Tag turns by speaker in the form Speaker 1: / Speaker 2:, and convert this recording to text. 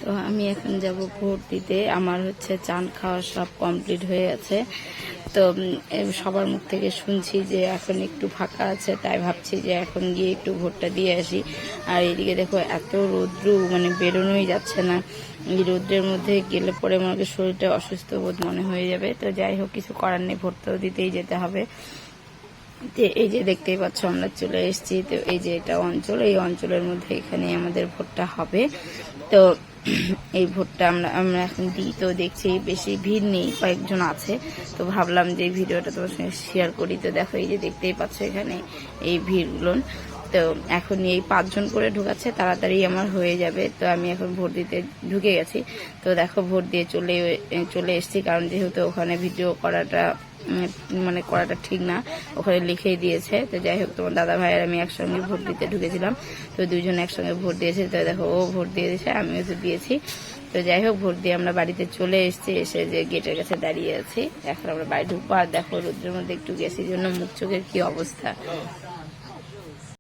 Speaker 1: তো আমি এখন যাব ভোট দিতে। আমার হচ্ছে চান খাওয়া সব কমপ্লিট হয়ে গেছে। তো সবার মুখ থেকে শুনছি যে এখন একটু ফাঁকা আছে, তাই ভাবছি যে এখন গিয়ে একটু ভোটটা দিয়ে আসি। আর এইদিকে দেখো এত রৌদ্র, মানে বেরোনোই যাচ্ছে না। এই রৌদ্রের মধ্যে গেলে পরে মনে শরীরটা অসুস্থ বোধ মনে হয়ে যাবে। তো যাই হোক, কিছু করার নেই, ভোট তো দিতেই যেতে হবে। এই যে দেখতেই পাচ্ছ আমরা চলে এসেছি। তো এই যে এটা অঞ্চল, এই অঞ্চলের মধ্যে এখানে আমাদের ভোটটা হবে। তো এই ভোটটা আমরা এখন দিই। তো দেখছি বেশি ভিড় নেই, কয়েকজন আছে। তো ভাবলাম যে এই ভিডিওটা তোমার সঙ্গে শেয়ার করি। তো দেখো এই যে দেখতেই পাচ্ছ এখানে এই ভিড়গুলো। তো এখন এই 5 জন করে ঢুকাচ্ছে, তাড়াতাড়ি আমার হয়ে যাবে। তো আমি এখন ভোট দিতে ঢুকে গেছি। তো দেখো ভোট দিয়ে চলে এসেছি, কারণ যেহেতু ওখানে ভিডিও করাটা ঠিক না, ওখানে লিখেই দিয়েছে। তো যাই হোক, তোমার দাদা ভাই আর আমি একসঙ্গে ভোট দিতে ঢুকেছিলাম। তো দুইজন একসঙ্গে ভোট দিয়েছে। তো দেখো ও ভোট দিয়ে দিয়েছে, আমিও তো দিয়েছি। তো যাই হোক, ভোট দিয়ে আমরা বাড়িতে চলে এসেছি। এসে যে গেটের কাছে দাঁড়িয়ে আছি, এখন আমরা বাড়ি ঢুকবো। আর দেখো রোদ্রের মধ্যে একটু গেছি জন্য মুখ চোখের কি অবস্থা।